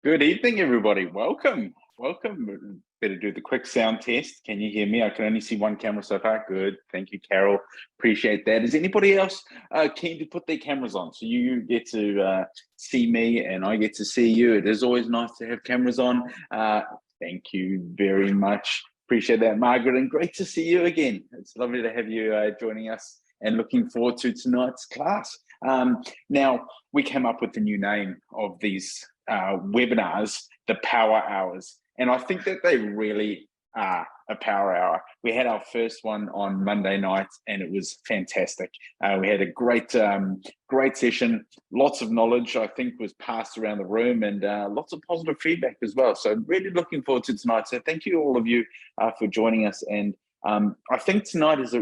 Good evening, everybody. Welcome. Welcome. Better do the quick sound test. Can you hear me? I can only see one camera so far. Good. Thank you, Carol. Appreciate that. Is anybody else keen to put their cameras on? So you get to see me and I get to see you. It is always nice to have cameras on. Thank you very much. Appreciate that, Margaret. And great to see you again. It's lovely to have you joining us and looking forward to tonight's class. Now, we came up with the new name of these webinars, the power hours. And I think that they really are a power hour. We had our first one on Monday night and it was fantastic. We had a great session. Lots of knowledge, I think, was passed around the room and lots of positive feedback as well. So really looking forward to tonight. So thank you all of you for joining us. And I think tonight is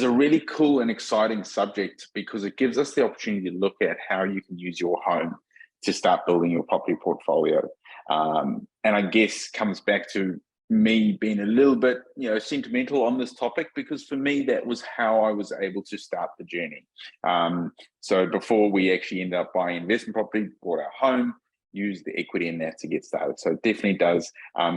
a really cool and exciting subject because it gives us the opportunity to look at how you can use your home to start building your property portfolio. And I guess comes back to me being a little bit, sentimental on this topic, because for me, that was how I was able to start the journey. So before we actually ended up buying investment property, bought our home, use the equity in that to get started. So it definitely does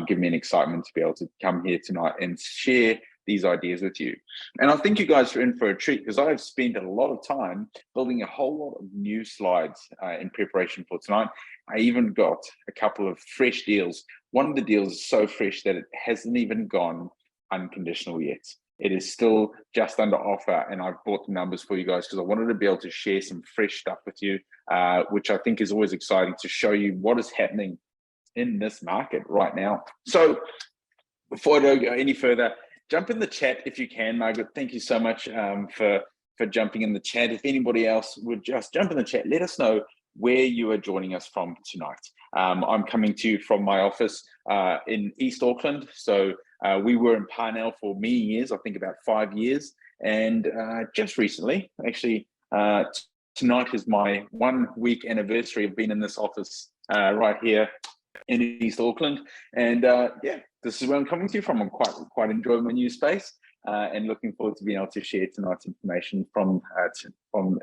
give me an excitement to be able to come here tonight and share these ideas with you. And I think you guys are in for a treat because I've spent a lot of time building a whole lot of new slides in preparation for tonight. I even got a couple of fresh deals. One of the deals is so fresh that it hasn't even gone unconditional yet. It is still just under offer, and I've brought the numbers for you guys because I wanted to be able to share some fresh stuff with you, which I think is always exciting to show you what is happening in this market right now. So before I don't go any further, jump in the chat if you can, Margaret. Thank you so much for jumping in the chat. If anybody else would just jump in the chat, let us know where you are joining us from tonight. I'm coming to you from my office in East Auckland. So we were in Parnell for many years, I think about 5 years. And just recently, actually, tonight is my 1 week anniversary of being in this office right here in East Auckland. And yeah, this is where I'm coming to you from. I'm quite enjoying my new space and looking forward to being able to share tonight's information from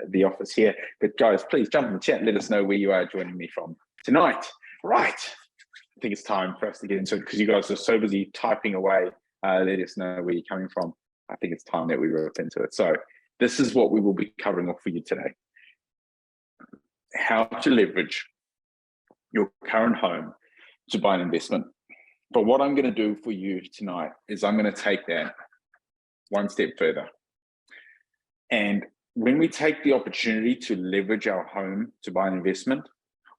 the office here. But guys, please jump in the chat. Let us know where you are joining me from tonight. Right. I think it's time for us to get into it because you guys are so busy typing away. Let us know where you're coming from. I think it's time that we rip into it. So this is what we will be covering off for you today. How to leverage your current home to buy an investment. But what I'm going to do for you tonight is I'm going to take that one step further. And when we take the opportunity to leverage our home to buy an investment,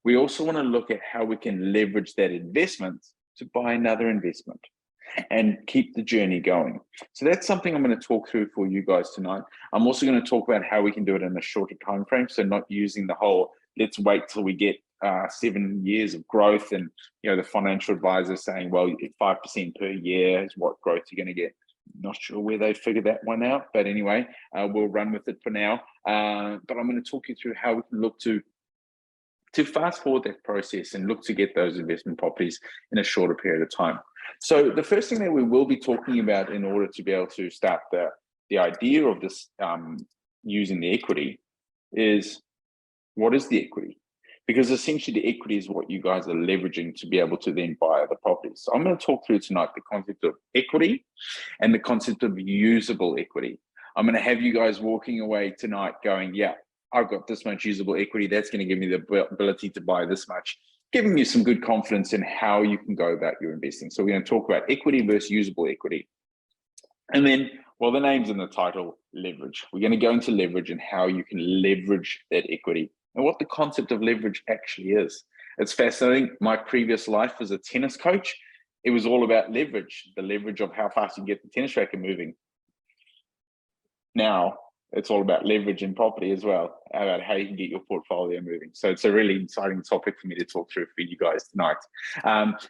we also want to look at how we can leverage that investment to buy another investment and keep the journey going. So that's something I'm going to talk through for you guys tonight. I'm also going to talk about how we can do it in a shorter time frame. So not using the whole, let's wait till we get 7 years of growth and the financial advisor saying, well, 5% per year is what growth you're going to get. Not sure where they figured that one out, but anyway, we'll run with it for now. But I'm going to talk you through how we can look to fast forward that process and look to get those investment properties in a shorter period of time. So the first thing that we will be talking about in order to be able to start the idea of this using the equity is, what is the equity? Because essentially the equity is what you guys are leveraging to be able to then buy other properties. So I'm going to talk through tonight the concept of equity and the concept of usable equity. I'm going to have you guys walking away tonight going, yeah, I've got this much usable equity. That's going to give me the ability to buy this much, giving you some good confidence in how you can go about your investing. So we're going to talk about equity versus usable equity. And then, well, the name's in the title, leverage. We're going to go into leverage and how you can leverage that equity and what the concept of leverage actually is. It's fascinating. My previous life as a tennis coach, it was all about leverage, the leverage of how fast you get the tennis racket moving. Now, it's all about leverage in property as well, about how you can get your portfolio moving. So it's a really exciting topic for me to talk through for you guys tonight.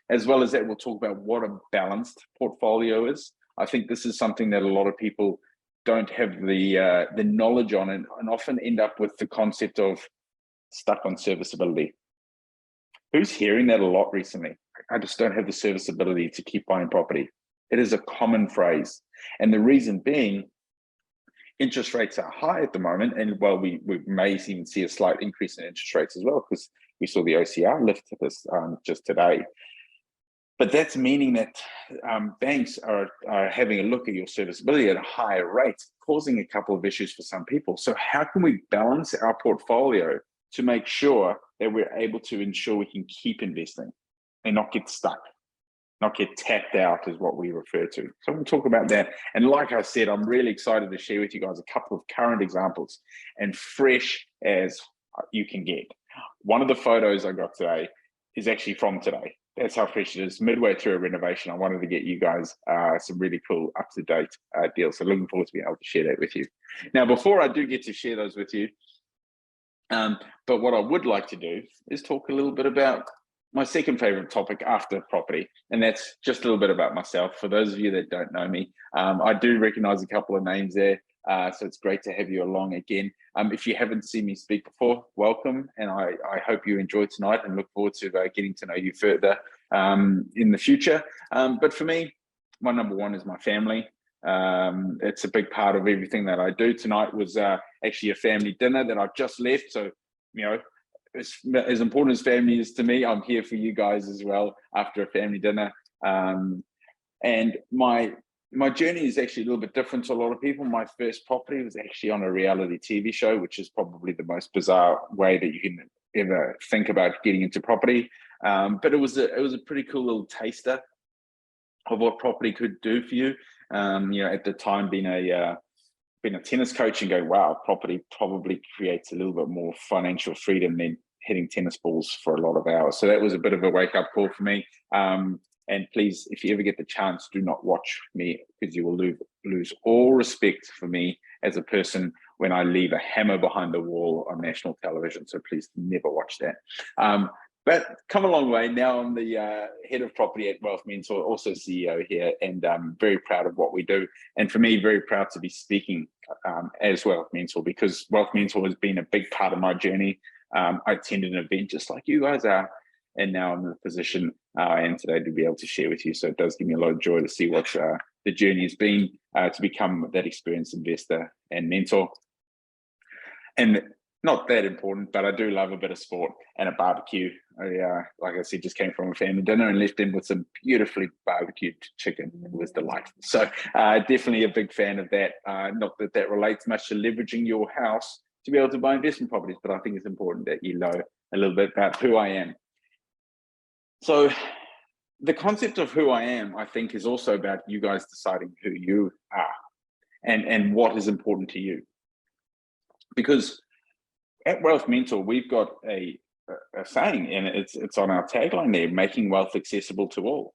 As well as that, we'll talk about what a balanced portfolio is. I think this is something that a lot of people don't have the knowledge on and often end up with the concept of stuck on serviceability. Who's hearing that a lot recently? I just don't have the serviceability to keep buying property. It is a common phrase. And the reason being, interest rates are high at the moment. And well, we may even see a slight increase in interest rates as well, because we saw the OCR lift this just today. But that's meaning that banks are having a look at your serviceability at a higher rate, causing a couple of issues for some people. So how can we balance our portfolio to make sure that we're able to ensure we can keep investing and not get stuck, not get tapped out is what we refer to. So we'll talk about that. And like I said, I'm really excited to share with you guys a couple of current examples and fresh as you can get. One of the photos I got today is actually from today. That's how fresh it is. Midway through a renovation, I wanted to get you guys some really cool up-to-date deals. So looking forward to being able to share that with you. Now, before I do get to share those with you, but what I would like to do is talk a little bit about my second favorite topic after property, and that's just a little bit about myself. For those of you that don't know me, I do recognize a couple of names there. So it's great to have you along again. If you haven't seen me speak before, welcome. And I hope you enjoyed tonight and look forward to getting to know you further in the future. But for me, my number one is my family. It's a big part of everything that I do. Tonight was actually a family dinner that I've just left. So, you know, as important as family is to me, I'm here for you guys as well after a family dinner. And my journey is actually a little bit different to a lot of people. My first property was actually on a reality TV show, which is probably the most bizarre way that you can ever think about getting into property. But it was a pretty cool little taster of what property could do for you. You know, at the time being a tennis coach and going, wow, property probably creates a little bit more financial freedom than hitting tennis balls for a lot of hours. So that was a bit of a wake up call for me. And please, if you ever get the chance, do not watch me, because you will lose all respect for me as a person when I leave a hammer behind the wall on national television. So please never watch that. But come a long way. Now I'm the head of property at Wealth Mentor, also CEO here, and I'm very proud of what we do. And for me, very proud to be speaking as Wealth Mentor, because Wealth Mentor has been a big part of my journey. I attended an event just like you guys are, and now I'm in the position I am today to be able to share with you. So it does give me a lot of joy to see what the journey has been to become that experienced investor and mentor. And not that important, but I do love a bit of sport and a barbecue. Like I said, just came from a family dinner and left in with some beautifully barbecued chicken. It was delightful. So definitely a big fan of that. Not that that relates much to leveraging your house to be able to buy investment properties, but I think it's important that you know a little bit about who I am. So the concept of who I am, I think, is also about you guys deciding who you are and what is important to you. Because at Wealth Mentor, we've got a saying, and it's on our tagline there, making wealth accessible to all.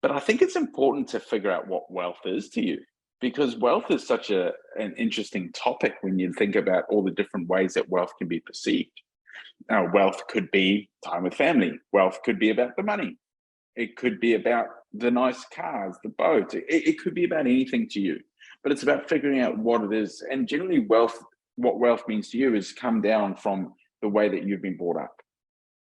But I think it's important to figure out what wealth is to you, because wealth is such an interesting topic when you think about all the different ways that wealth can be perceived. Now, wealth could be time with family. Wealth could be about the money. It could be about the nice cars, the boats. It could be about anything to you, but it's about figuring out what it is. And generally wealth, what wealth means to you is come down from the way that you've been brought up,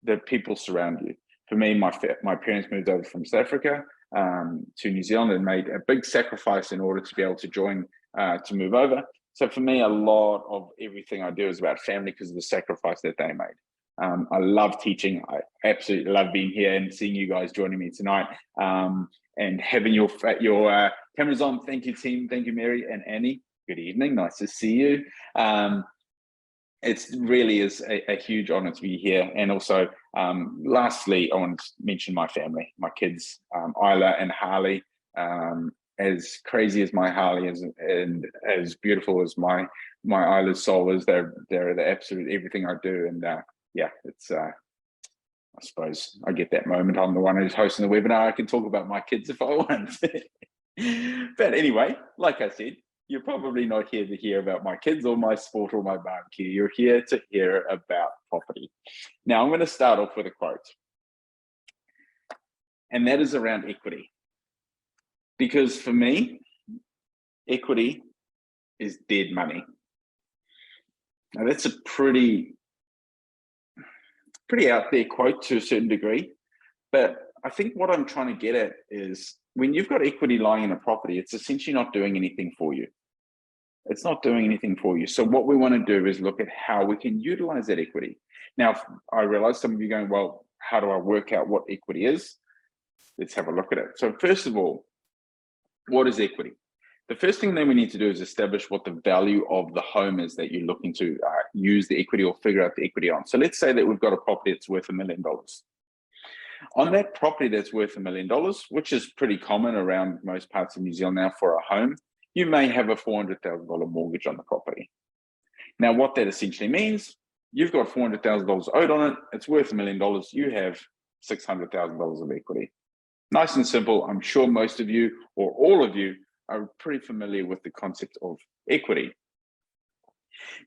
the people surround you. For me, my parents moved over from South Africa to New Zealand and made a big sacrifice in order to be able to join, to move over. So for me, a lot of everything I do is about family because of the sacrifice that they made. I love teaching. I absolutely love being here and seeing you guys joining me tonight, and having your cameras on. Thank you, team. Thank you, Mary and Annie. Good evening. Nice to see you. It really is a huge honor to be here. And also, lastly, I want to mention my family, my kids, Isla and Harley. As crazy as my Harley is, and as beautiful as my Isla's soul is, they're the absolute everything I do. And yeah, it's I suppose I get that moment. I'm the one who's hosting the webinar. I can talk about my kids if I want. But anyway, like I said, you're probably not here to hear about my kids or my sport or my barbecue. You're here to hear about property. Now, I'm going to start off with a quote, and that is around equity. Because for me, equity is dead money. Now, that's a pretty out there quote to a certain degree, but I think what I'm trying to get at is when you've got equity lying in a property, it's essentially not doing anything for you. It's not doing anything for you. So what we want to do is look at how we can utilize that equity. Now, I realize some of you are going, well, how do I work out what equity is? Let's have a look at it. So first of all, what is equity? The first thing that we need to do is establish what the value of the home is that you're looking to use the equity or figure out the equity on. So let's say that we've got a property that's worth $1 million. On that property that's worth $1 million, which is pretty common around most parts of New Zealand now for a home, you may have a $400,000 mortgage on the property. Now, what that essentially means, you've got $400,000 owed on it, it's worth $1 million, you have $600,000 of equity. Nice and simple. I'm sure most of you or all of you are pretty familiar with the concept of equity.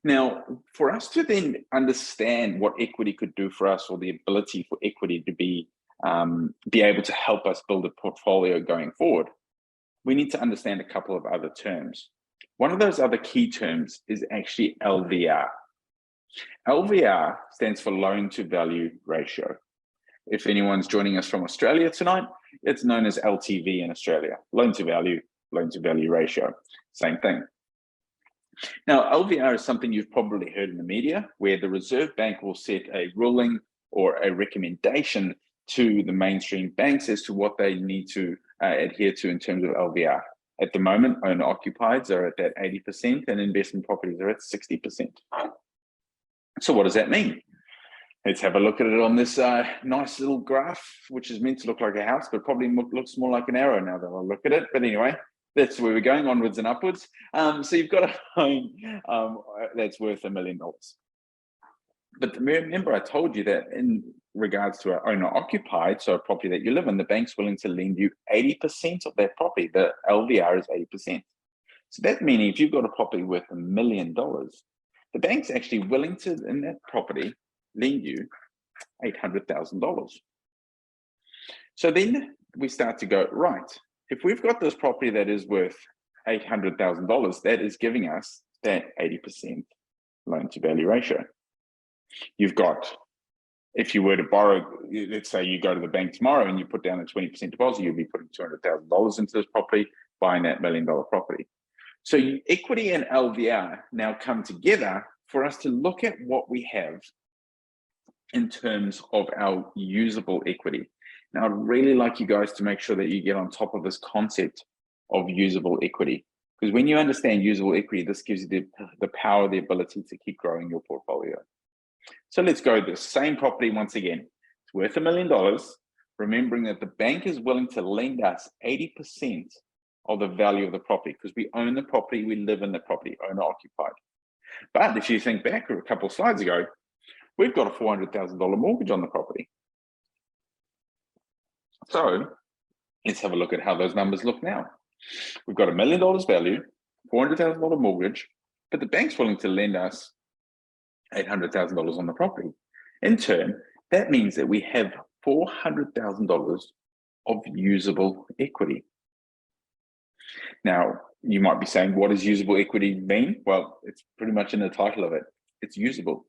Now, for us to then understand what equity could do for us, or the ability for equity to be able to help us build a portfolio going forward, we need to understand a couple of other terms. One of those other key terms is actually LVR. LVR stands for loan to value ratio. If anyone's joining us from Australia tonight, it's known as LTV in Australia, loan to value ratio, same thing. Now, LVR is something you've probably heard in the media, where the Reserve Bank will set a ruling or a recommendation to the mainstream banks as to what they need to adhere to in terms of LVR. At the moment, owner-occupieds are at that 80% and investment properties are at 60%. So what does that mean? Let's have a look at it on this nice little graph, which is meant to look like a house, but probably looks more like an arrow now that I look at it. But anyway, that's where we're going, onwards and upwards. So you've got a home that's worth $1 million. But remember, I told you that in regards to an owner-occupied, so a property that you live in, the bank's willing to lend you 80% of that property. The LVR is 80%. So that meaning if you've got a property worth $1 million, the bank's actually willing to, in that property, lend you $800,000. So then we start to go, right, if we've got this property that is worth $800,000, that is giving us that 80% loan to value ratio. You've got, if you were to borrow, let's say you go to the bank tomorrow and you put down a 20% deposit, you'll be putting $200,000 into this property, buying that $1 million property. So equity and LVR now come together for us to look at what we have in terms of our usable equity. Now, I'd really like you guys to make sure that you get on top of this concept of usable equity, because when you understand usable equity, this gives you the power, the ability to keep growing your portfolio. So let's go the same property once again. It's worth $1 million, remembering that the bank is willing to lend us 80% of the value of the property because we own the property, we live in the property, owner occupied. But if you think back a couple of slides ago, we've got a $400,000 mortgage on the property. So let's have a look at how those numbers look now. We've got $1 million value, $400,000 mortgage, but the bank's willing to lend us $800,000 on the property. In turn, that means that we have $400,000 of usable equity. Now, you might be saying, what does usable equity mean? Well, it's pretty much in the title of it. It's usable.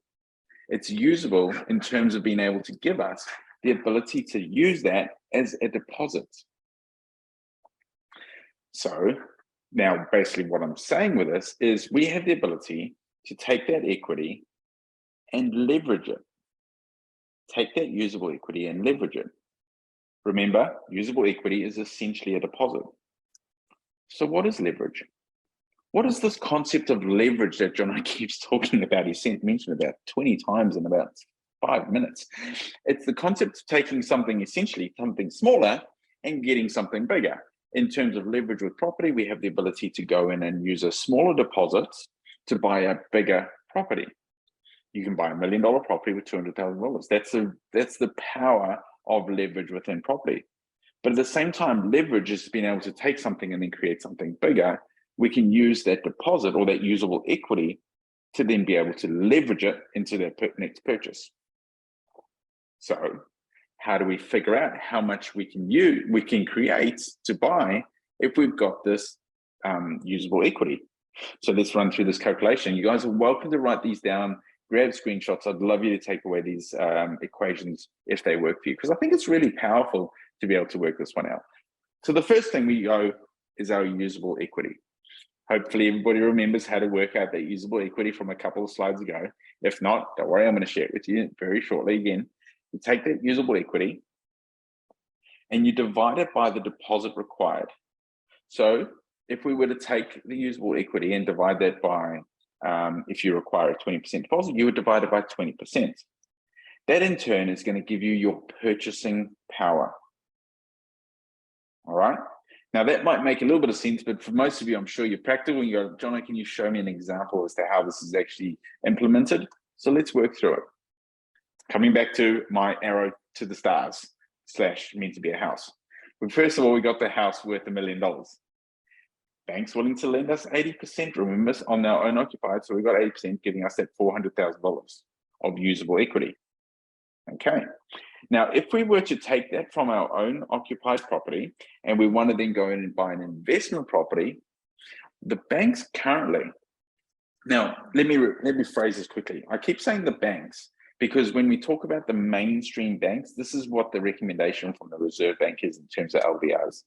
It's usable in terms of being able to give us the ability to use that as a deposit. So now basically what I'm saying with this is we have the ability to take that equity and leverage it. Take that usable equity and leverage it. Remember, usable equity is essentially a deposit. So what is leverage? What is this concept of leverage that Jono keeps talking about? He mentioned about 20 times in about 5 minutes. It's the concept of taking something, essentially something smaller, and getting something bigger. In terms of leverage with property, we have the ability to go in and use a smaller deposit to buy a bigger property. You can buy $1 million property with $200,000. That's the power of leverage within property. But at the same time, leverage is being able to take something and then create something bigger. We can use that deposit or that usable equity to then be able to leverage it into that next purchase. So how do we figure out how much we can create to buy if we've got this usable equity? So let's run through this calculation. You guys are welcome to write these down, grab screenshots. I'd love you to take away these equations if they work for you, because I think it's really powerful to be able to work this one out. So the first thing we go is our usable equity. Hopefully everybody remembers how to work out that usable equity from a couple of slides ago. If not, don't worry, I'm going to share it with you very shortly again. You take that usable equity and you divide it by the deposit required. So if we were to take the usable equity and divide that by, if you require a 20% deposit, you would divide it by 20%. That in turn is going to give you your purchasing power. All right. Now that might make a little bit of sense, but for most of you, I'm sure you're practical and you go, Jono, can you show me an example as to how this is actually implemented? So let's work through it. Coming back to my arrow to the stars / meant to be a house. But first of all, we got the house worth $1 million. Bank's willing to lend us 80%, remember, on our own occupied. So we got 80%, giving us that $400,000 of usable equity. Okay. Now, if we were to take that from our own occupied property and we want to then go in and buy an investment property, the banks currently, now let me phrase this quickly. I keep saying the banks because when we talk about the mainstream banks, this is what the recommendation from the Reserve Bank is in terms of LVRs.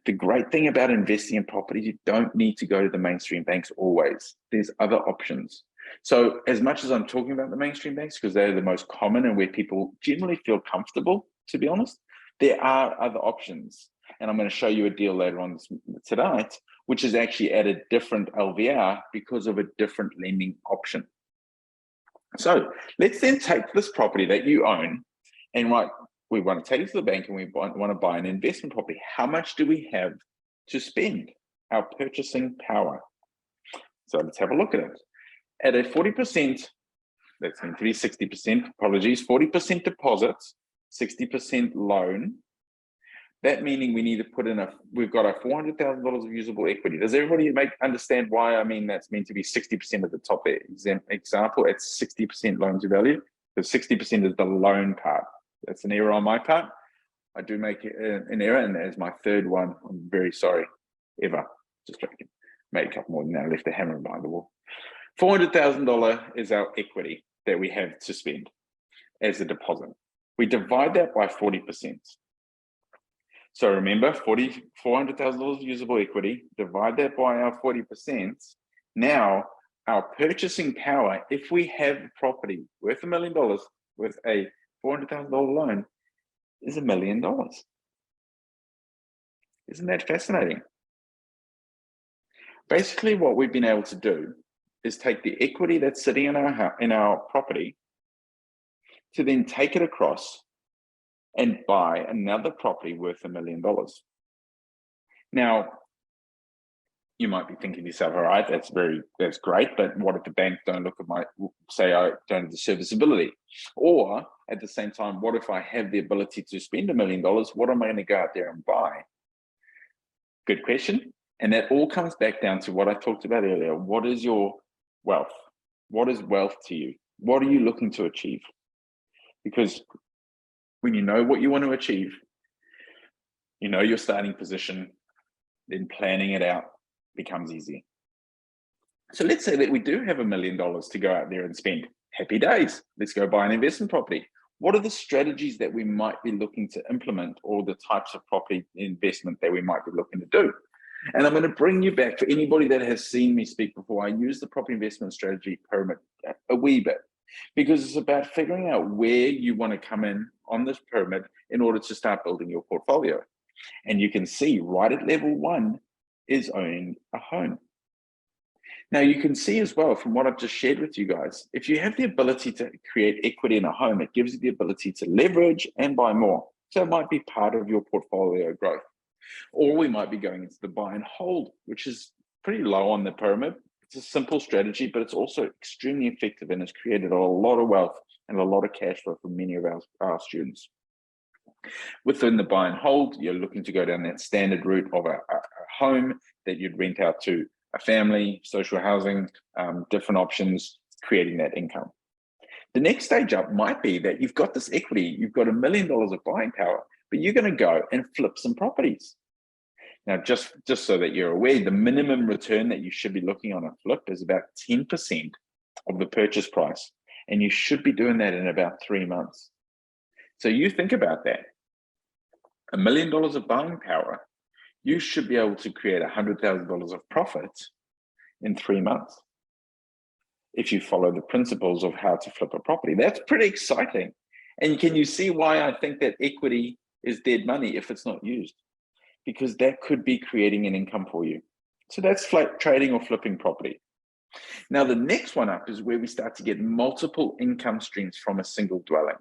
The great thing about investing in property, you don't need to go to the mainstream banks always. There's other options. So as much as I'm talking about the mainstream banks, because they're the most common and where people generally feel comfortable, to be honest, there are other options. And I'm going to show you a deal later on tonight, which is actually at a different LVR because of a different lending option. So let's then take this property that you own and we want to take it to the bank and we want to buy an investment property. How much do we have to spend? Our purchasing power. So let's have a look at it. At a 40%, that's meant to be 60%, apologies, 40% deposits, 60% loan. That meaning we need to put in we've got a $400,000 of usable equity. Does everybody understand why I mean that's meant to be 60% of the top example? It's 60% loan to value, because 60% is the loan part. That's an error on my part. I do make an error, and as my third one, I'm very sorry, ever. Just joking. Made a couple more than that, I left the hammer behind the wall. $400,000 is our equity that we have to spend as a deposit. We divide that by 40%. So remember, $400,000 usable equity, divide that by our 40%. Now, our purchasing power, if we have property worth $1 million with a $400,000 loan, is $1 million. Isn't that fascinating? Basically, what we've been able to do is take the equity that's sitting in our property to then take it across and buy another property worth $1 million. Now, you might be thinking to yourself, all right, that's great, but what if the bank don't look at say I don't have the serviceability? Or at the same time, what if I have the ability to spend $1 million? What am I going to go out there and buy? Good question. And that all comes back down to what I talked about earlier. What is your wealth? What is wealth to you? What are you looking to achieve? Because when you know what you want to achieve, you know your starting position, then planning it out becomes easy. So let's say that we do have $1 million to go out there and spend. Happy days. Let's go buy an investment property. What are the strategies that we might be looking to implement, or the types of property investment that we might be looking to do? And I'm going to bring you back, for anybody that has seen me speak before, I use the property investment strategy pyramid a wee bit, because it's about figuring out where you want to come in on this pyramid in order to start building your portfolio. And you can see right at level 1 is owning a home. Now you can see as well from what I've just shared with you guys, if you have the ability to create equity in a home, it gives you the ability to leverage and buy more. So it might be part of your portfolio growth. Or we might be going into the buy and hold, which is pretty low on the pyramid. It's a simple strategy, but it's also extremely effective and has created a lot of wealth and a lot of cash flow for many of our students. Within the buy and hold, you're looking to go down that standard route of a home that you'd rent out to a family, social housing, different options, creating that income. The next stage up might be that you've got this equity, you've got $1 million of buying power, but you're going to go and flip some properties. Now, just so that you're aware, the minimum return that you should be looking on a flip is about 10% of the purchase price. And you should be doing that in about 3 months. So you think about that. $1 million of buying power, you should be able to create $100,000 of profit in 3 months if you follow the principles of how to flip a property. That's pretty exciting. And can you see why I think that equity is dead money if it's not used? Because that could be creating an income for you. So that's trading or flipping property. Now, the next one up is where we start to get multiple income streams from a single dwelling.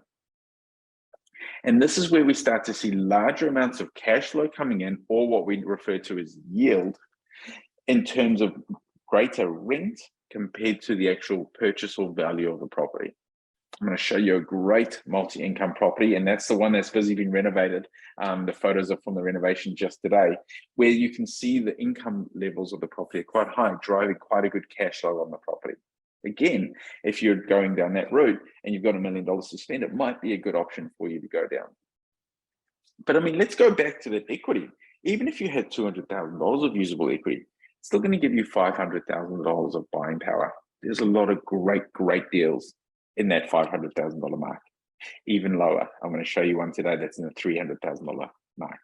And this is where we start to see larger amounts of cash flow coming in, or what we refer to as yield, in terms of greater rent compared to the actual purchase or value of the property. I'm going to show you a great multi-income property, and that's the one that's busy being renovated. The photos are from the renovation just today, where you can see the income levels of the property are quite high, driving quite a good cash flow on the property. Again, if you're going down that route and you've got $1 million to spend, it might be a good option for you to go down. But I mean, let's go back to that equity. Even if you had $200,000 of usable equity, it's still going to give you $500,000 of buying power. There's a lot of great deals in that $500,000 mark. Even lower. I'm going to show you one today that's in the $300,000 mark.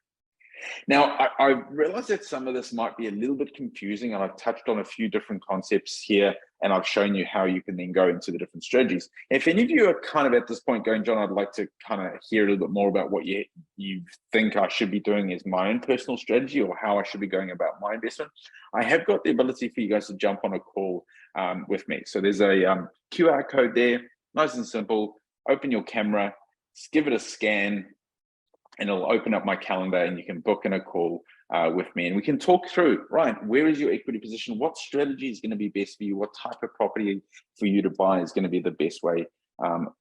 Now, I realize that some of this might be a little bit confusing, and I've touched on a few different concepts here, and I've shown you how you can then go into the different strategies. If any of you are kind of at this point going, John, I'd like to kind of hear a little bit more about what you think I should be doing as my own personal strategy, or how I should be going about my investment, I have got the ability for you guys to jump on a call with me. So there's a QR code there, nice and simple. Open your camera, give it a scan, and it'll open up my calendar, and you can book in a call with me, and we can talk through, right, where is your equity position? What strategy is going to be best for you? What type of property for you to buy is going to be the best way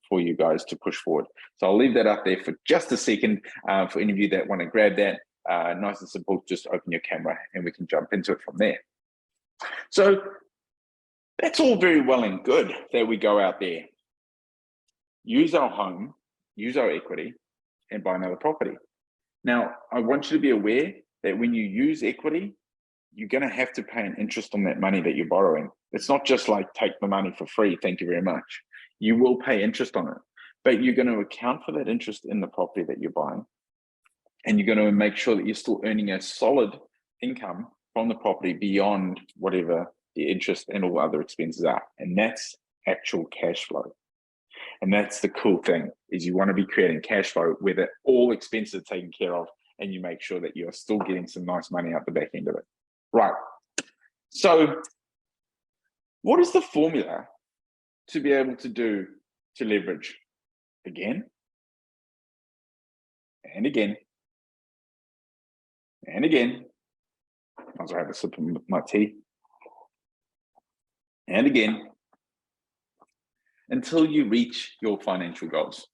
for you guys to push forward? So I'll leave that up there for just a second for any of you that want to grab that. Nice and simple, just open your camera and we can jump into it from there. So that's all very well and good that we go out there, use our home, use our equity, and buy another property. Now, I want you to be aware that when you use equity, you're going to have to pay an interest on that money that you're borrowing. It's not just like take the money for free, thank you very much. You will pay interest on it, but you're going to account for that interest in the property that you're buying. And you're going to make sure that you're still earning a solid income from the property beyond whatever the interest and all other expenses are. And that's actual cash flow. And that's the cool thing, is you want to be creating cash flow where that all expenses are taken care of, and you make sure that you're still getting some nice money out the back end of it. Right. So what is the formula to be able to leverage? Again, and again, and again. As I have a sip of my tea. And again, until you reach your financial goals.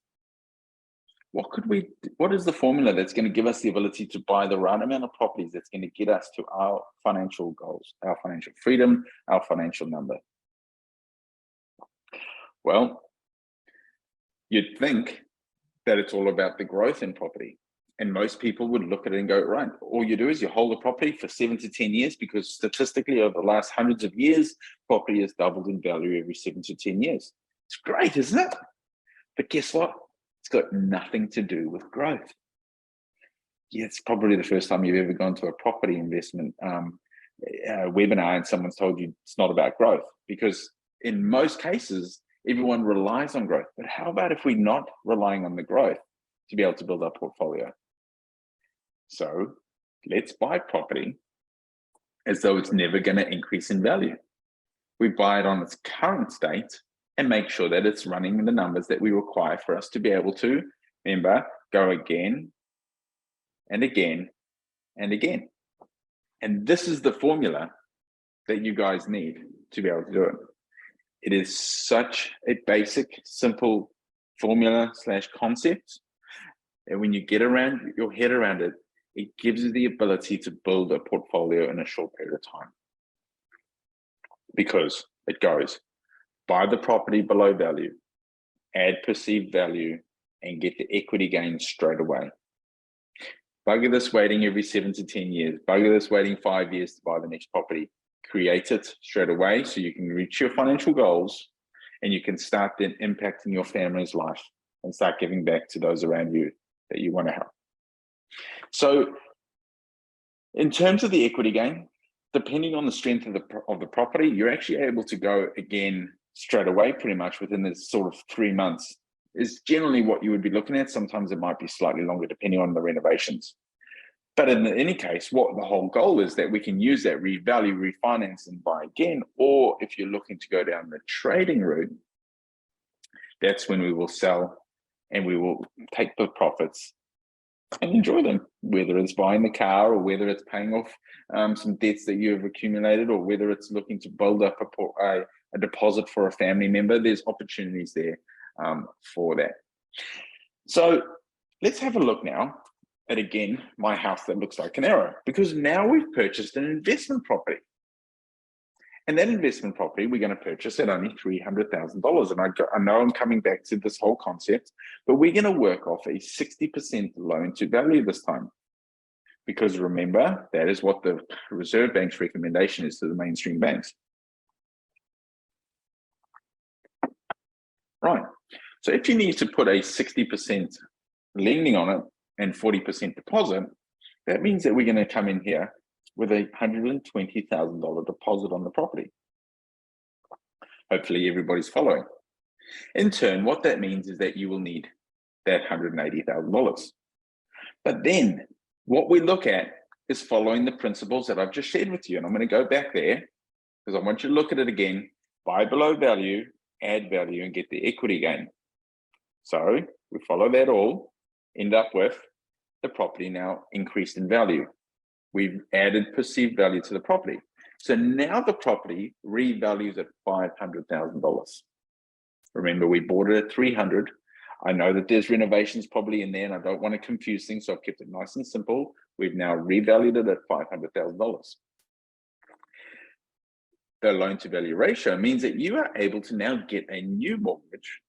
What is the formula that's going to give us the ability to buy the right amount of properties that's going to get us to our financial goals, our financial freedom, our financial number? Well, you'd think that it's all about the growth in property. And most people would look at it and go, right, all you do is you hold a property for 7 to 10 years, because statistically over the last hundreds of years, property has doubled in value every 7 to 10 years. It's great, isn't it? But guess what? It's got nothing to do with growth. Yeah, it's probably the first time you've ever gone to a property investment webinar and someone's told you it's not about growth, because in most cases, everyone relies on growth. But how about if we're not relying on the growth to be able to build our portfolio? So let's buy property as though it's never going to increase in value. We buy it on its current state and make sure that it's running the numbers that we require for us to be able to, remember, go again and again and again. And this is the formula that you guys need to be able to do it. It is such a basic, simple formula / concept. And when you get your head around it, it gives you the ability to build a portfolio in a short period of time. Because it goes, buy the property below value, add perceived value, and get the equity gain straight away. Bugger this waiting every 7 to 10 years. Bugger this waiting 5 years to buy the next property. Create it straight away so you can reach your financial goals, and you can start then impacting your family's life and start giving back to those around you that you want to help. So in terms of the equity gain, depending on the strength of the property, you're actually able to go again straight away, pretty much within this sort of 3 months is generally what you would be looking at. Sometimes it might be slightly longer depending on the renovations. But in any case, what the whole goal is that we can use that revalue, refinance, and buy again. Or if you're looking to go down the trading route, that's when we will sell and we will take the profits and enjoy them, whether it's buying the car or whether it's paying off some debts that you have accumulated, or whether it's looking to build up a deposit for a family member. There's opportunities there for that. So let's have a look now at, again, my house that looks like an arrow, because now we've purchased an investment property. And that investment property we're going to purchase at only $300,000. And I know I'm coming back to this whole concept, but we're going to work off a 60% loan to value this time. Because remember, that is what the Reserve Bank's recommendation is to the mainstream banks. Right. So if you need to put a 60% lending on it and 40% deposit, that means that we're going to come in here with a $120,000 deposit on the property. Hopefully everybody's following. In turn, what that means is that you will need that $180,000. But then what we look at is following the principles that I've just shared with you. And I'm going to go back there because I want you to look at it again. Buy below value, add value, and get the equity gain. So we follow that all, end up with the property now increased in value. We've added perceived value to the property. So now the property revalues at $500,000. Remember, we bought it at 300. I know that there's renovations probably in there and I don't want to confuse things, so I've kept it nice and simple. We've now revalued it at $500,000. The loan to value ratio means that you are able to now get a new mortgage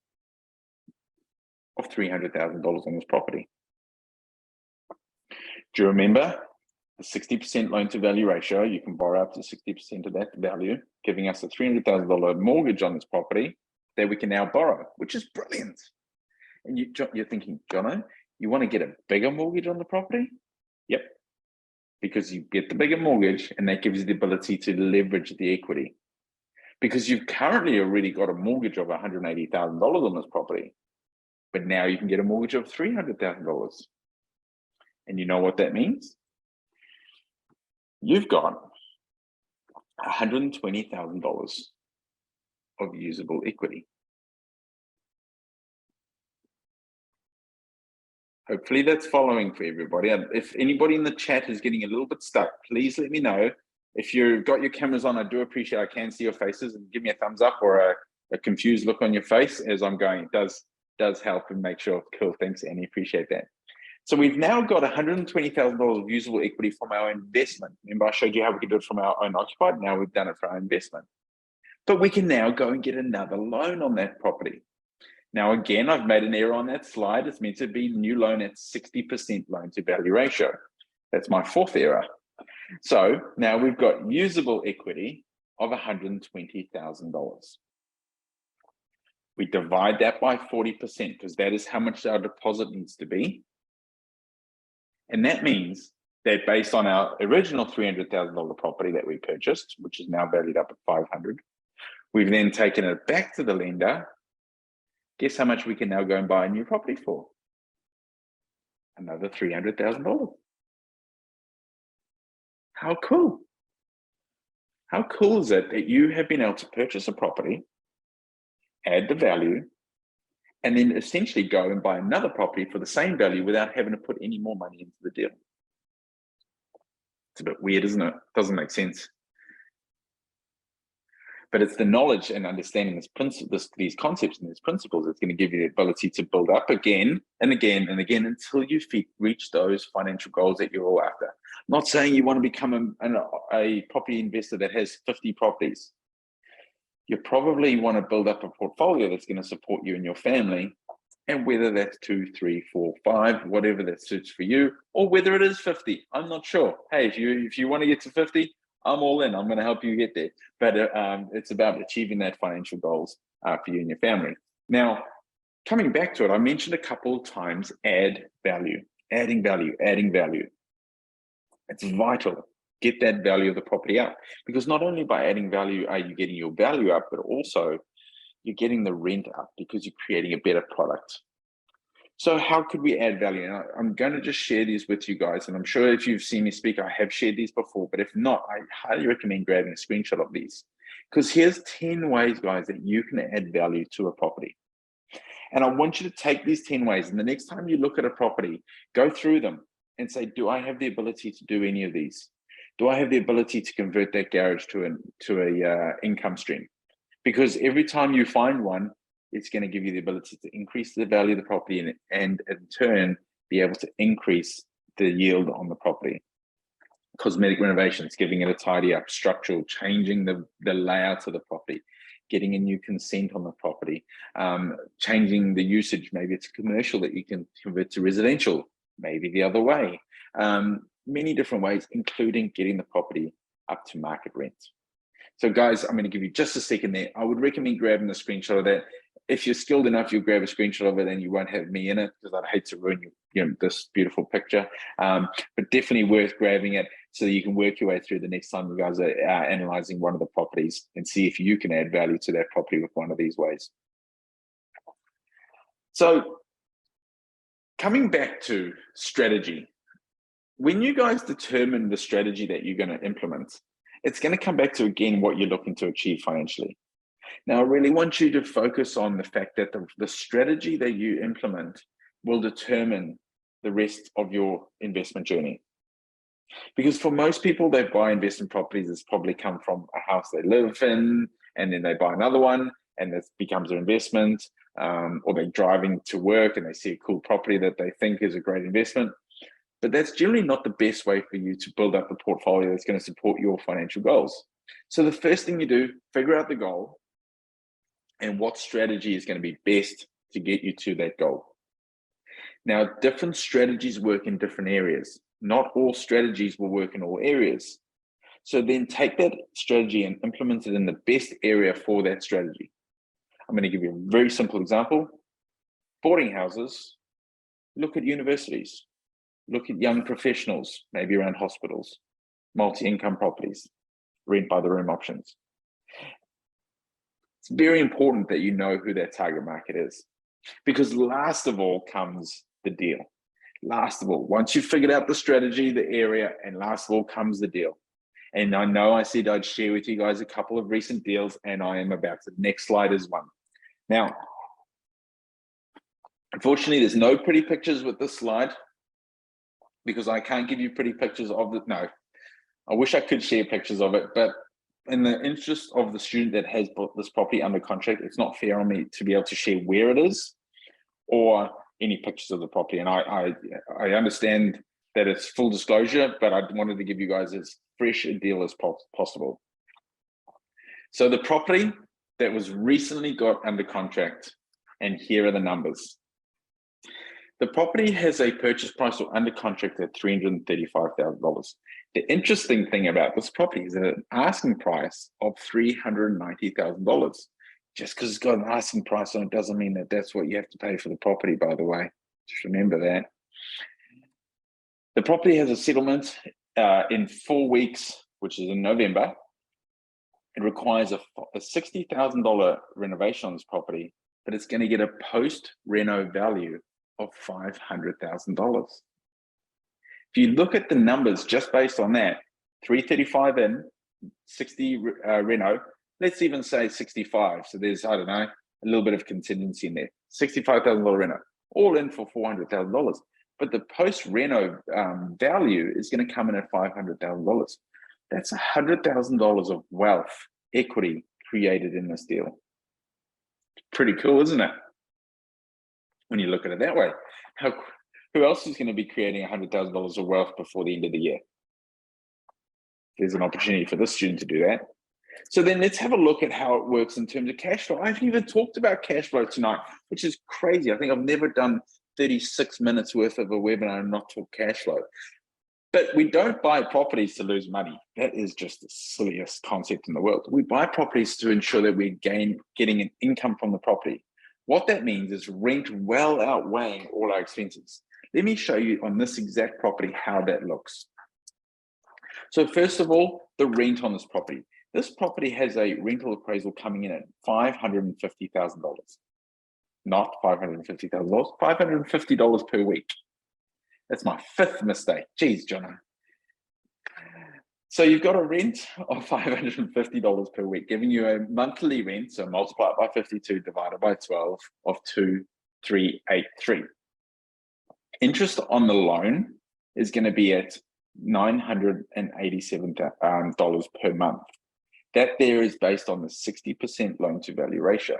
of $300,000 on this property. Do you remember the 60% loan to value ratio? You can borrow up to 60% of that value, giving us a $300,000 mortgage on this property that we can now borrow, which is brilliant. And you're thinking, Jono, you want to get a bigger mortgage on the property? Yep, because you get the bigger mortgage and that gives you the ability to leverage the equity. Because you've currently already got a mortgage of $180,000 on this property, but now you can get a mortgage of $300,000. And you know what that means? You've got $120,000 of usable equity. Hopefully that's following for everybody. If anybody in the chat is getting a little bit stuck, please let me know. If you've got your cameras on, I do appreciate I can see your faces, and give me a thumbs up or a confused look on your face as I'm going. It does help and make sure. Cool, thanks, Annie, appreciate that. So we've now got $120,000 of usable equity from our investment. Remember, I showed you how we could do it from our own occupied. Now we've done it for our investment. But we can now go and get another loan on that property. Now, again, I've made an error on that slide. It's meant to be new loan at 60% loan to value ratio. That's my fourth error. So now we've got usable equity of $120,000. We divide that by 40% because that is how much our deposit needs to be. And that means that based on our original $300,000 property that we purchased, which is now valued up at 500, we've then taken it back to the lender. Guess how much we can now go and buy a new property for? Another $300,000. How cool? How cool is it that you have been able to purchase a property, add the value, and then essentially go and buy another property for the same value without having to put any more money into the deal? It's a bit weird, isn't it? Doesn't make sense. But it's the knowledge and understanding these concepts and these principles that's going to give you the ability to build up again and again and again until you reach those financial goals that you're all after. I'm not saying you want to become a property investor that has 50 properties. You probably want to build up a portfolio that's going to support you and your family, and whether that's 2, 3, 4, 5, whatever that suits for you, or whether it is 50, I'm not sure. Hey, if you want to get to 50, I'm all in. I'm going to help you get there. But it's about achieving that financial goals for you and your family. Now, coming back to it, I mentioned a couple of times add value, adding value, adding value. It's vital get that value of the property up. Because not only by adding value are you getting your value up, but also you're getting the rent up because you're creating a better product. So how could we add value? And I'm going to just share these with you guys. And I'm sure if you've seen me speak, I have shared these before. But if not, I highly recommend grabbing a screenshot of these. Because here's 10 ways, guys, that you can add value to a property. And I want you to take these 10 ways. And the next time you look at a property, go through them and say, do I have the ability to do any of these? Do I have the ability to convert that garage to a income stream? Because every time you find one, it's going to give you the ability to increase the value of the property and in turn, be able to increase the yield on the property. Cosmetic renovations, giving it a tidy up, structural, changing the layout of the property, getting a new consent on the property, changing the usage. Maybe it's commercial that you can convert to residential, maybe the other way. Many different ways, including getting the property up to market rent. So guys, I'm going to give you just a second there. I would recommend grabbing a screenshot of that. If you're skilled enough, you'll grab a screenshot of it and you won't have me in it because I'd hate to ruin this beautiful picture. But definitely worth grabbing it so that you can work your way through the next time you guys are analyzing one of the properties and see if you can add value to that property with one of these ways. So coming back to strategy, when you guys determine the strategy that you're going to implement, it's going to come back to, again, what you're looking to achieve financially. Now, I really want you to focus on the fact that the strategy that you implement will determine the rest of your investment journey. Because for most people that buy investment properties, it's probably come from a house they live in, and then they buy another one, and this becomes their investment, or they're driving to work and they see a cool property that they think is a great investment. But that's generally not the best way for you to build up a portfolio that's going to support your financial goals. So the first thing you do, figure out the goal and what strategy is going to be best to get you to that goal. Now, different strategies work in different areas. Not all strategies will work in all areas. So then take that strategy and implement it in the best area for that strategy. I'm going to give you a very simple example. Boarding houses, look at universities. Look at young professionals, maybe around hospitals, multi-income properties, rent by the room options. It's very important that you know who that target market is, because last of all comes the deal. Last of all, once you've figured out the strategy, the area, and last of all comes the deal. And I know I said I'd share with you guys a couple of recent deals, and I am about to. Next slide is one. Now, unfortunately, there's no pretty pictures with this slide, because I can't give you pretty pictures of it. No, I wish I could share pictures of it, but in the interest of the student that has bought this property under contract, it's not fair on me to be able to share where it is or any pictures of the property. And I understand that it's full disclosure, but I wanted to give you guys as fresh a deal as possible. So the property that was recently got under contract, and here are the numbers. The property has a purchase price or under contract at $335,000. The interesting thing about this property is that an asking price of $390,000. Just because it's got an asking price on it doesn't mean that that's what you have to pay for the property, by the way. Just remember that. The property has a settlement in 4 weeks, which is in November. It requires a $60,000 renovation on this property, but it's going to get a post-reno value of $500,000. If you look at the numbers just based on that, 335 in, 60 reno, let's even say 65. So there's, I don't know, a little bit of contingency in there. $65,000 reno, all in for $400,000. But the post-reno value is going to come in at $500,000. That's $100,000 of wealth, equity created in this deal. Pretty cool, isn't it? When you look at it that way. Who else is going to be creating $100,000 of wealth before the end of the year? There's an opportunity for this student to do that. So then let's have a look at how it works in terms of cash flow. I haven't even talked about cash flow tonight, which is crazy. I think I've never done 36 minutes worth of a webinar and not talk cash flow. But we don't buy properties to lose money. That is just the silliest concept in the world. We buy properties to ensure that we're getting an income from the property. What that means is rent well outweighing all our expenses. Let me show you on this exact property how that looks. So first of all, the rent on this property. This property has a rental appraisal coming in at $550,000. Not $550,000, $550 per week. That's my fifth mistake. Geez, Jono. So you've got a rent of $550 per week, giving you a monthly rent, so multiply it by 52 divided by 12 of 2,383. Interest on the loan is going to be at $987 per month. That there is based on the 60% loan to value ratio.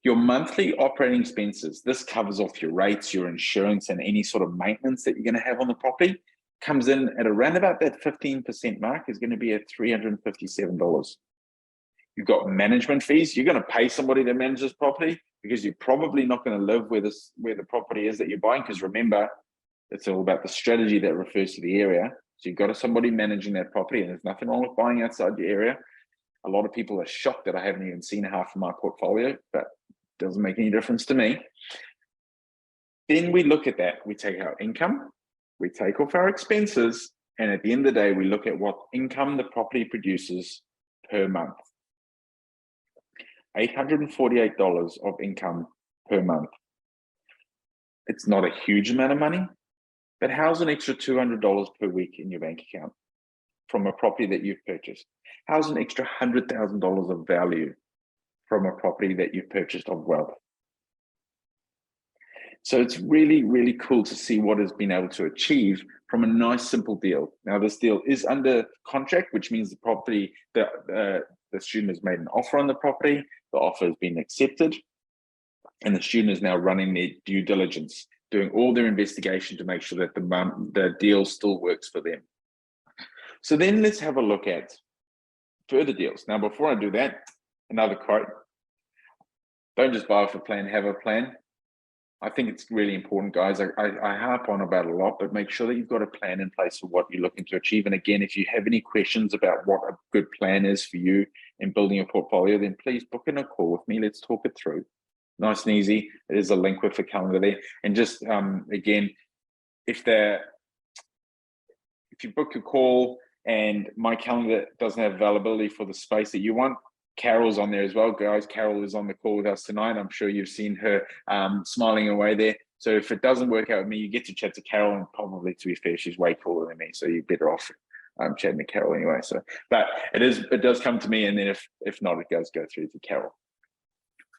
Your monthly operating expenses, this covers off your rates, your insurance, and any sort of maintenance that you're going to have on the property, comes in at around about that 15% mark, is going to be at $357. You've got management fees. You're going to pay somebody to manage this property because you're probably not going to live where the property is that you're buying, because remember, it's all about the strategy that refers to the area. So you've got somebody managing that property, and there's nothing wrong with buying outside the area. A lot of people are shocked that I haven't even seen half of my portfolio, but it doesn't make any difference to me. Then we look at that. We take our income, we take off our expenses, and at the end of the day, we look at what income the property produces per month. $848 of income per month. It's not a huge amount of money, but how's an extra $200 per week in your bank account from a property that you've purchased? How's an extra $100,000 of value from a property that you've purchased of wealth? So it's really, really cool to see what has been able to achieve from a nice, simple deal. Now, this deal is under contract, which means the property, the student has made an offer on the property, the offer has been accepted, and the student is now running their due diligence, doing all their investigation to make sure that the deal still works for them. So then let's have a look at further deals. Now, before I do that, another quote: don't just buy off a plan, have a plan. I think it's really important, guys. I harp on about it a lot, but make sure that you've got a plan in place for what you're looking to achieve. And again, if you have any questions about what a good plan is for you in building a portfolio, then please book in a call with me. Let's talk it through. Nice and easy. There's a link with the calendar there. And just again, if you book a call and my calendar doesn't have availability for the space that you want, Carol's on there as well, guys. Carol is on the call with us tonight. I'm sure you've seen her smiling away there. So if it doesn't work out with me, you get to chat to Carol, and probably, to be fair, she's way cooler than me, so you're better off chatting to Carol anyway. So, but it does come to me, and then if not, it does go through to Carol.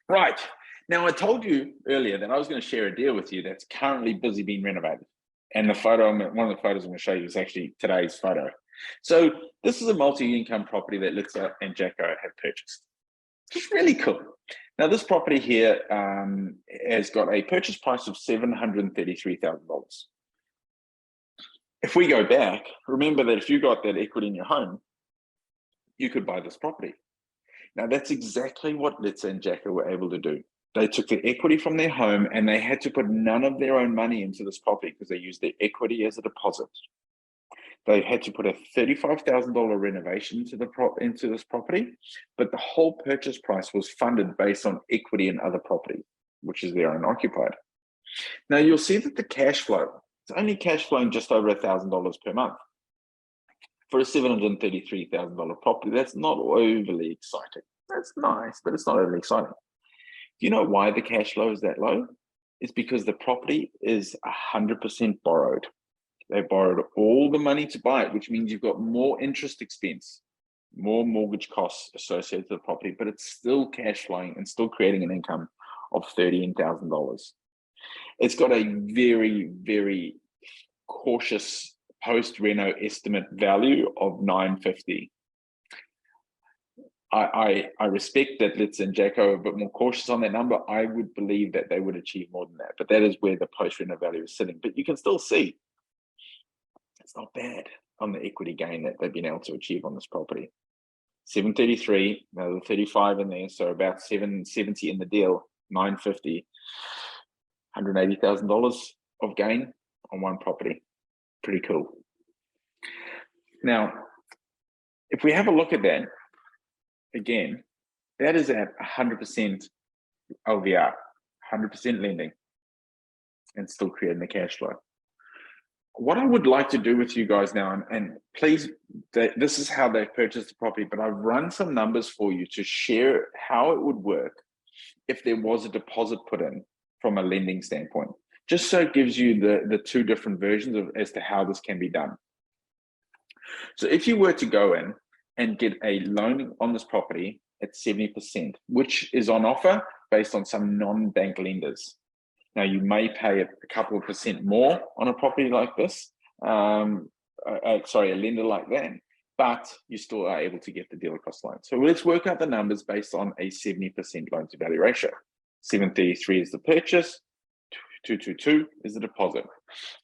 Right. Now, I told you earlier that I was going to share a deal with you that's currently busy being renovated. And the photo, one of the photos I'm going to show you is actually today's photo. So this is a multi-income property that Litza and Jacko have purchased. It's really cool. Now, this property here has got a purchase price of $733,000. If we go back, remember that if you got that equity in your home, you could buy this property. Now, that's exactly what Litza and Jacko were able to do. They took the equity from their home and they had to put none of their own money into this property because they used their equity as a deposit. They had to put a $35,000 renovation into this property, but the whole purchase price was funded based on equity in other property, which is their own occupied. Now, you'll see that the cash flow, it's only cash flowing just over $1,000 per month. For a $733,000 property, that's not overly exciting. That's nice, but it's not overly exciting. Do you know why the cash flow is that low? It's because the property is 100% borrowed. They borrowed all the money to buy it, which means you've got more interest expense, more mortgage costs associated with the property, but it's still cash flowing and still creating an income of $13,000. It's got a very, very cautious post-reno estimate value of $950. I respect that Litz and Jacko are a bit more cautious on that number. I would believe that they would achieve more than that, but that is where the post-reno value is sitting. But you can still see it's not bad on the equity gain that they've been able to achieve on this property. 733, now the 35 in there, so about 770 in the deal, 950, $180,000 of gain on one property. Pretty cool. Now, if we have a look at that, again, that is at 100% LVR, 100% lending, and still creating the cash flow. what I would like to do with you guys now, and please, this is how they purchased the property, but I've run some numbers for you to share how it would work if there was a deposit put in from a lending standpoint, just so it gives you the two different versions of as to how this can be done. So if you were to go in and get a loan on this property at 70%, which is on offer based on some non-bank lenders. Now, you may pay a couple of percent more on a property like this, sorry, a lender like that, but you still are able to get the dealer cost loan. So let's work out the numbers based on a 70% loan to value ratio. 733 is the purchase, 222 is the deposit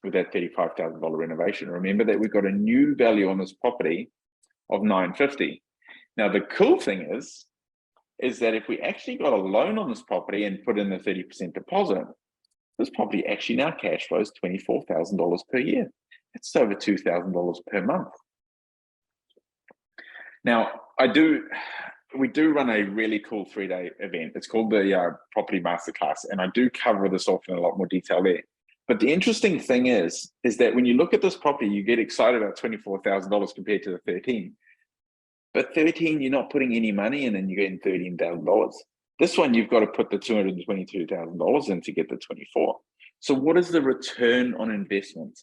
with that $35,000 renovation. Remember that we've got a new value on this property of $950. Now, the cool thing is that if we actually got a loan on this property and put in the 30% deposit, this property actually now cash flows $24,000 per year. That's over $2,000 per month. Now, we do run a really cool 3-day event. It's called the Property Masterclass, and I do cover this off in a lot more detail there. But the interesting thing is that when you look at this property, you get excited about $24,000 compared to the 13. But 13, you're not putting any money in and you're getting $13,000. This one, you've got to put the $222,000 in to get the 24. So what is the return on investment?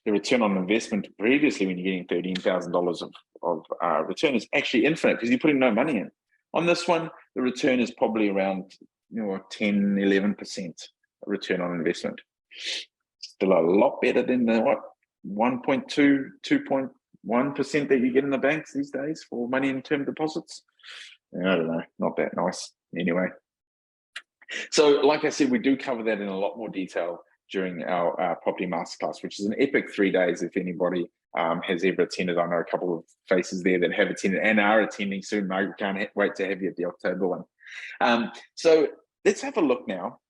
The return on investment previously, when you're getting $13,000 of return, is actually infinite because you're putting no money in. On this one, the return is probably around 10, 11% return on investment. Still a lot better than the 1.2, 2.1% that you get in the banks these days for money in term deposits. I don't know, not that nice anyway. So like I said, we do cover that in a lot more detail during our property masterclass, which is an epic 3 days. If anybody has ever attended, I know a couple of faces there that have attended and are attending soon. I can't wait to have you at the October one. So let's have a look now.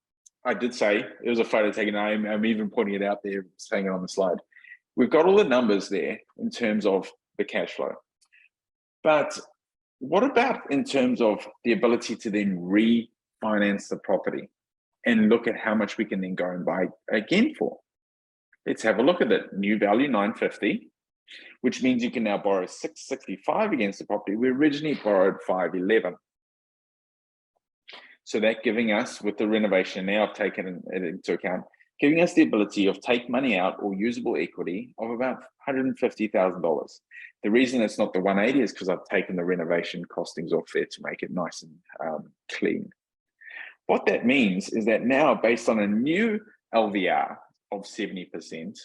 I did say it was a photo taken. I'm even pointing it out there, saying it on the slide. We've got all the numbers there in terms of the cash flow. But what about in terms of the ability to then refinance the property and look at how much we can then go and buy again for? Let's have a look at it. New value, $950, which means you can now borrow $665 against the property. We originally borrowed $511. So that giving us, with the renovation, now I've taken it into account, giving us the ability of take money out or usable equity of about $150,000. The reason it's not the 180 is because I've taken the renovation costings off there to make it nice and clean. What that means is that now, based on a new LVR of 70%,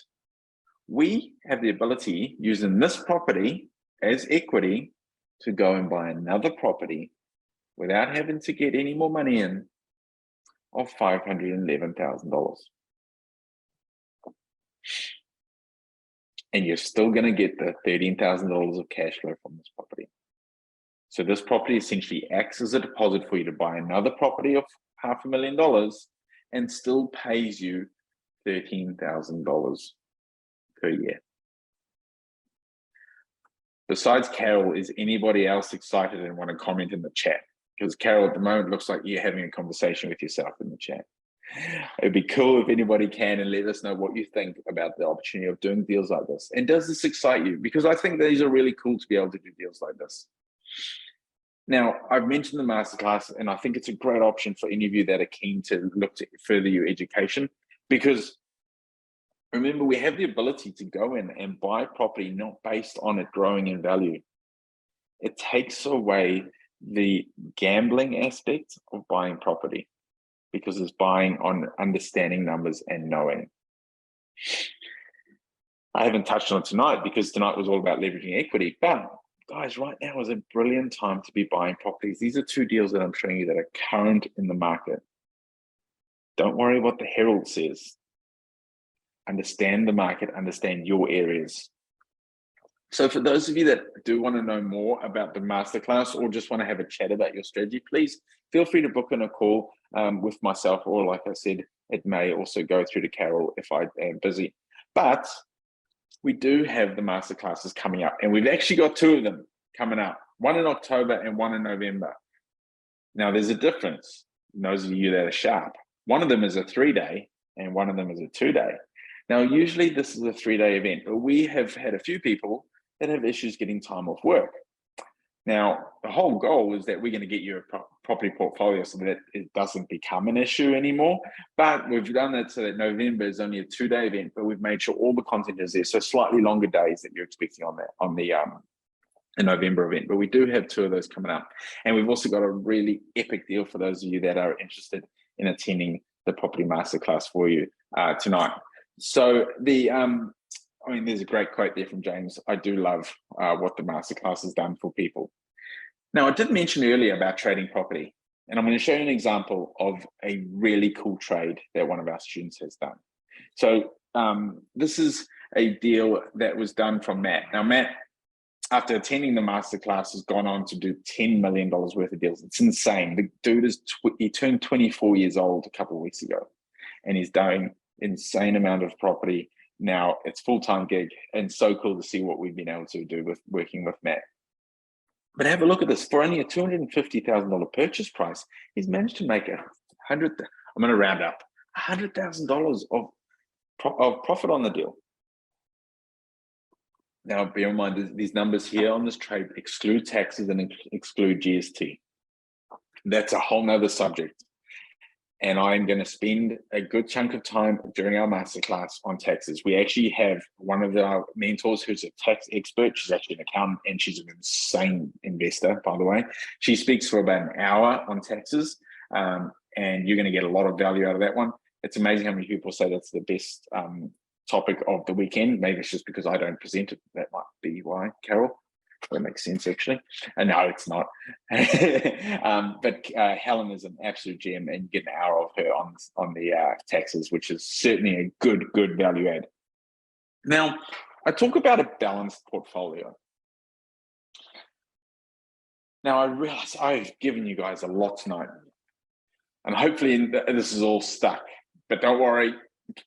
we have the ability, using this property as equity, to go and buy another property without having to get any more money in of $511,000. And you're still going to get the $13,000 of cash flow from this property. So this property essentially acts as a deposit for you to buy another property of $500,000 and still pays you $13,000 per year. Besides Carol, is anybody else excited and want to comment in the chat? Because Carol, at the moment, looks like you're having a conversation with yourself in the chat. It'd be cool if anybody can, and let us know what you think about the opportunity of doing deals like this. And does this excite you? Because I think these are really cool to be able to do deals like this. Now, I've mentioned the masterclass, and I think it's a great option for any of you that are keen to look to further your education, because remember, we have the ability to go in and buy property not based on it growing in value. It takes away the gambling aspect of buying property, because it's buying on understanding numbers and knowing. I haven't touched on it tonight because tonight was all about leveraging equity, but guys, right now is a brilliant time to be buying properties. These are two deals that I'm showing you that are current in the market. Don't worry what the Herald says. Understand the market, understand your areas. So for those of you that do want to know more about the masterclass or just want to have a chat about your strategy, please feel free to book in a call with myself, or like I said, it may also go through to Carol if I am busy. But we do have the masterclasses coming up, and we've actually got two of them coming up, one in October and one in November. Now there's a difference, those of you that are sharp. One of them is a 3-day and one of them is a 2-day. Now, usually this is a 3-day event, but we have had a few people that have issues getting time off work. Now, the whole goal is that we're going to get you a property portfolio so that it doesn't become an issue anymore. But we've done it so that November is only a 2-day event, but we've made sure all the content is there. So slightly longer days that you're expecting on the November event. But we do have 2 of those coming up. And we've also got a really epic deal for those of you that are interested in attending the property masterclass for you tonight. So I mean, there's a great quote there from James. I do love what the masterclass has done for people. Now, I did mention earlier about trading property, and I'm going to show you an example of a really cool trade that one of our students has done. So this is a deal that was done from Matt. Now, Matt, after attending the masterclass, has gone on to do $10 million worth of deals. It's insane. The dude he turned 24 years old a couple of weeks ago, and he's doing insane amount of property. Now it's full-time gig, and so cool to see what we've been able to do with working with Matt. But have a look at this. For only a $250,000 purchase price, he's managed to make I'm going to round up, $100,000 of profit on the deal. Now, bear in mind, these numbers here on this trade exclude taxes and exclude GST. That's a whole nother subject. And I'm going to spend a good chunk of time during our masterclass on taxes. We actually have one of our mentors who's a tax expert. She's actually an accountant, and she's an insane investor, by the way. She speaks for about an hour on taxes, and you're going to get a lot of value out of that one. It's amazing how many people say that's the best topic of the weekend. Maybe it's just because I don't present it. That might be why, Carol. That makes sense, actually. No, it's not. But Helen is an absolute gem, and you get an hour of her on the taxes, which is certainly a good value add. Now, I talk about a balanced portfolio. Now, I realize I've given you guys a lot tonight, and hopefully this is all stuck. But don't worry,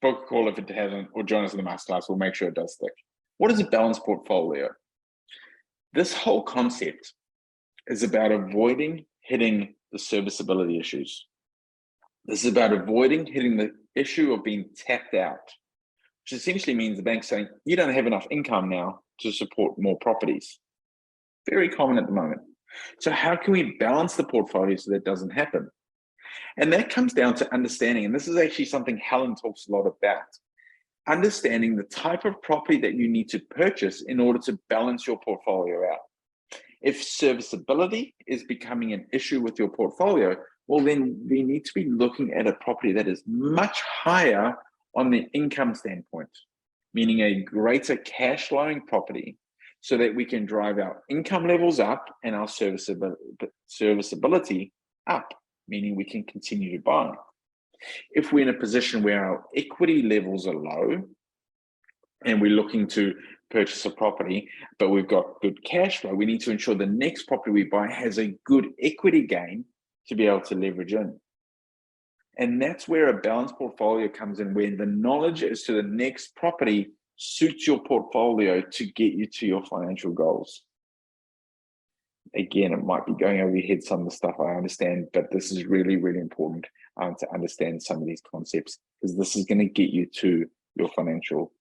book a call if it hasn't, or join us in the masterclass. We'll make sure it does stick. What is a balanced portfolio? This whole concept is about avoiding hitting the serviceability issues. This is about avoiding hitting the issue of being tapped out, which essentially means the bank's saying, you don't have enough income now to support more properties. Very common at the moment. So how can we balance the portfolio so that doesn't happen? And that comes down to understanding, and this is actually something Helen talks a lot about, understanding the type of property that you need to purchase in order to balance your portfolio out. If serviceability is becoming an issue with your portfolio, well, then we need to be looking at a property that is much higher on the income standpoint, meaning a greater cash flowing property, so that we can drive our income levels up and our serviceability up, meaning we can continue to buy. If we're in a position where our equity levels are low and we're looking to purchase a property, but we've got good cash flow, we need to ensure the next property we buy has a good equity gain to be able to leverage in. And that's where a balanced portfolio comes in, where the knowledge as to the next property suits your portfolio to get you to your financial goals. Again, it might be going over your head, some of the stuff I understand, but this is really important to understand some of these concepts, because this is going to get you to your financial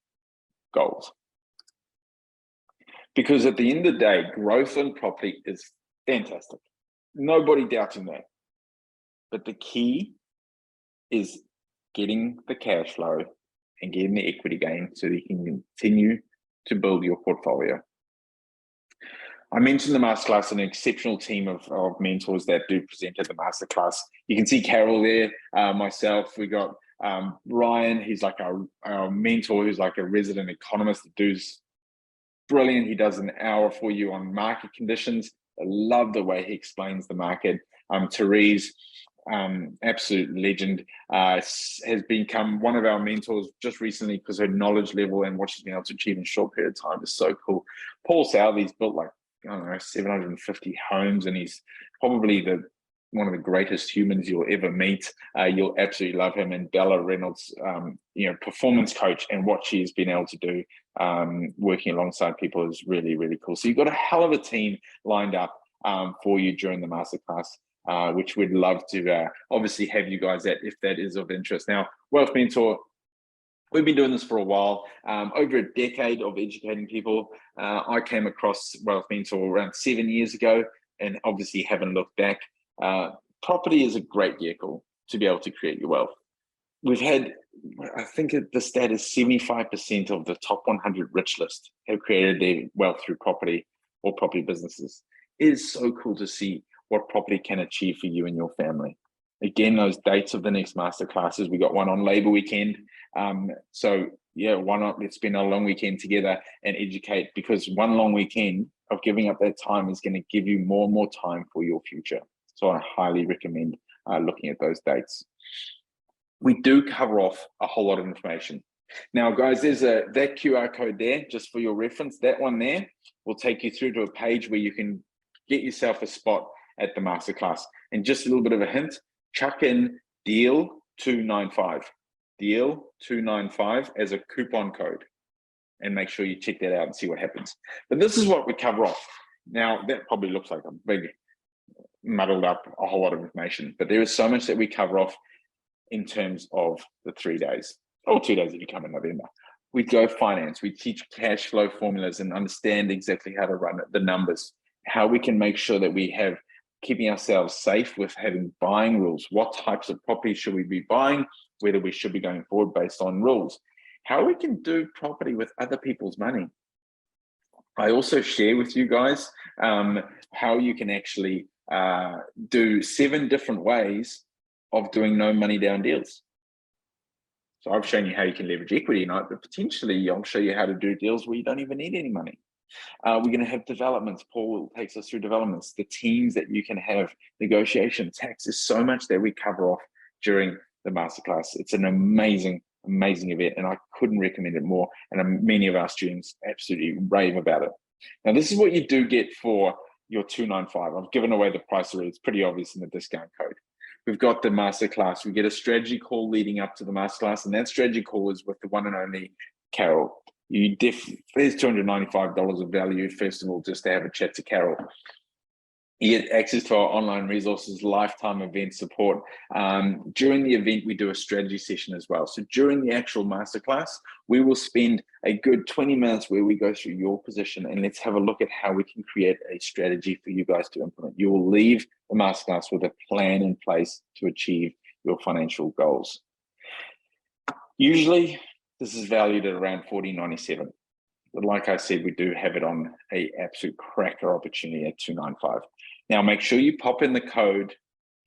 goals. Because at the end of the day, growth in property is fantastic. Nobody doubting that. But the key is getting the cash flow and getting the equity gain so that you can continue to build your portfolio. I mentioned the masterclass, an exceptional team of mentors that do present at the masterclass. You can see Carol there, myself. We got Ryan. He's like our mentor, who's like a resident economist. The dude's brilliant. He does an hour for you on market conditions. I love the way he explains the market. Therese, absolute legend, has become one of our mentors just recently because her knowledge level and what she's been able to achieve in a short period of time is so cool. Paul Southey's built like, I don't know, 750 homes, and he's probably one of the greatest humans you'll ever meet. You'll absolutely love him. And Bella Reynolds, performance coach, and what she's been able to do working alongside people is really cool. So you've got a hell of a team lined up for you during the masterclass, which we'd love to obviously have you guys at if that is of interest. Now, Wealth Mentor, We've been doing this for a while, over a decade of educating people. I came across Wealth Mentor around 7 years ago, and obviously haven't looked back. Property is a great vehicle to be able to create your wealth. We've had, I think the stat is 75% of the top 100 rich list have created their wealth through property or property businesses. It is so cool to see what property can achieve for you and your family. Again, those dates of the next masterclasses, we got one on Labor Weekend. So yeah, why not? Let's spend a long weekend together and educate, because one long weekend of giving up that time is going to give you more and more time for your future. So I highly recommend looking at those dates. We do cover off a whole lot of information. Now, guys, there's that QR code there, just for your reference. That one there will take you through to a page where you can get yourself a spot at the masterclass. And just a little bit of a hint, chuck in deal 295, deal 295 as a coupon code, and make sure you check that out and see what happens. But this is what we cover off. Now, that probably looks like a big muddled up a whole lot of information, but there is so much that we cover off in terms of the 3 days, or 2 days if you come in November. We go finance, we teach cash flow formulas and understand exactly how to run the numbers, how we can make sure that we have keeping ourselves safe with having buying rules. What types of property should we be buying? Whether we should be going forward based on rules. How we can do property with other people's money. I also share with you guys how you can actually do 7 different ways of doing no money down deals. So I've shown you how you can leverage equity, but potentially I'll show you how to do deals where you don't even need any money. We're going to have developments. Paul takes us through developments, the teams that you can have, negotiation, tax. There's so much that we cover off during the masterclass. It's an amazing, amazing event, and I couldn't recommend it more. And many of our students absolutely rave about it. Now, this is what you do get for your 295. I've given away the price already. It's pretty obvious in the discount code. We've got the masterclass. We get a strategy call leading up to the masterclass, and that strategy call is with the one and only Carol. There's $295 of value, first of all, just to have a chat to Carol. You get access to our online resources, lifetime event support. During the event, we do a strategy session as well. So during the actual masterclass, we will spend a good 20 minutes where we go through your position and let's have a look at how we can create a strategy for you guys to implement. You will leave the masterclass with a plan in place to achieve your financial goals. Usually, this is valued at around $40.97. But like I said, we do have it on an absolute cracker opportunity at $295. Now, make sure you pop in the code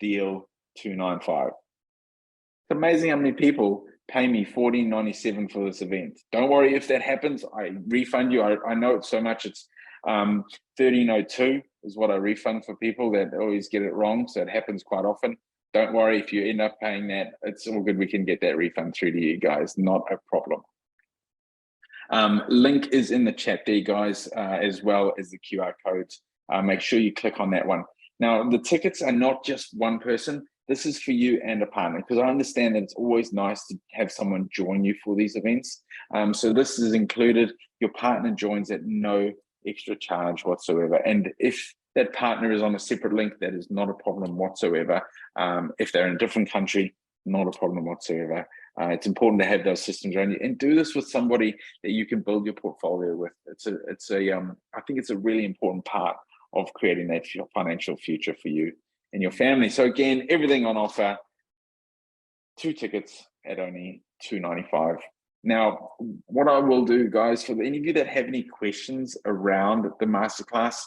DEAL295. It's amazing how many people pay me $14.97 for this event. Don't worry if that happens. I refund you. I know it's so much. It's $13.02 is what I refund for people that always get it wrong. So it happens quite often. Don't worry if you end up paying that. It's all good. We can get that refund through to you guys. Not a problem. Link is in the chat there, guys, as well as the QR codes. Make sure you click on that one. Now, the tickets are not just one person. This is for you and a partner, because I understand that it's always nice to have someone join you for these events. So this is included. Your partner joins at no extra charge whatsoever. And if that partner is on a separate link, that is not a problem whatsoever. If they're in a different country, not a problem whatsoever. It's important to have those systems around you and do this with somebody that you can build your portfolio with. I think it's a really important part of creating that financial future for you and your family. So again, everything on offer, 2 tickets at only $295. Now, what I will do, guys, for any of you that have any questions around the masterclass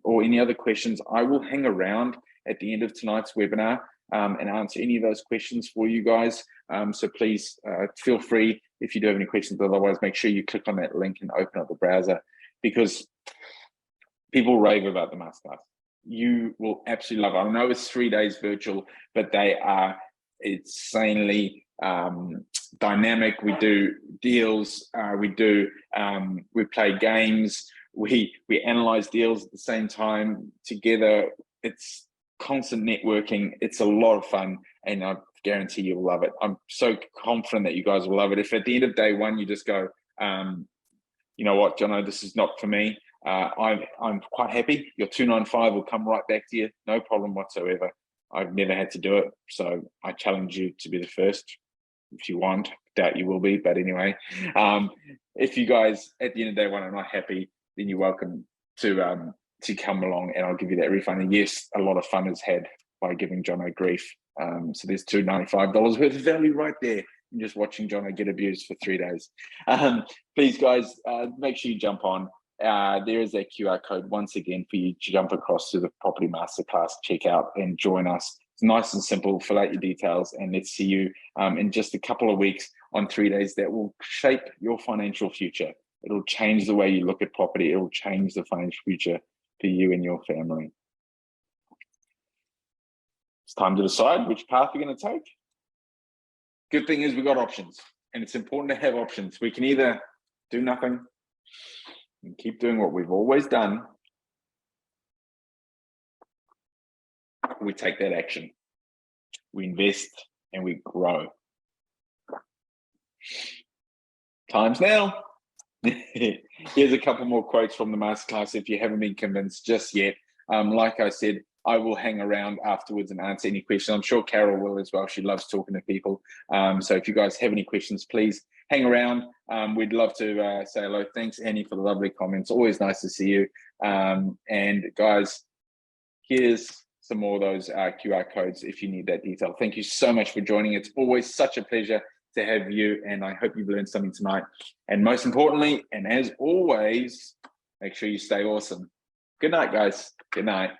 or any other questions, I will hang around at the end of tonight's webinar and answer any of those questions for you guys. So please feel free if you do have any questions. Otherwise, make sure you click on that link and open up the browser, because people rave about the masterclass. You will absolutely love it. I know it's 3 days virtual, but they are insanely dynamic. We do deals, we play games, we analyze deals at the same time together. It's constant networking. It's a lot of fun, and I guarantee you'll love it. I'm so confident that you guys will love it. If at the end of day one you just go, you know what, Jono, this is not for me, I'm quite happy. Your 295 will come right back to you, no problem whatsoever. I've never had to do it, so I challenge you to be the first. if you want. Doubt you will be, but anyway, if you guys at the end of the day are not happy, then you're welcome to come along, and I'll give you that refund. And yes, a lot of fun is had by giving Jono grief. So there's $295 worth of value right there in just watching Jono get abused for 3 days. Please, guys, make sure you jump on. There is a QR code once again for you to jump across to the Property Masterclass checkout and join us. It's nice and simple. Fill out your details, and let's see you in just a couple of weeks on 3 days that will shape your financial future. It'll change the way you look at property. It will change the financial future for you and your family. It's time to decide which path you're going to take. Good thing is we've got options, and it's important to have options. We can either do nothing and keep doing what we've always done, we take that action. We invest and we grow. Time's now. Here's a couple more quotes from the masterclass if you haven't been convinced just yet. Like I said, I will hang around afterwards and answer any questions. I'm sure Carol will as well. She loves talking to people. So if you guys have any questions, please hang around. We'd love to say hello. Thanks, Annie, for the lovely comments. Always nice to see you. And guys, here's some more of those QR codes if you need that detail. Thank you so much for joining. It's always such a pleasure to have you, and I hope you've learned something tonight. And most importantly, and as always, make sure you stay awesome. Good night, guys. Good night.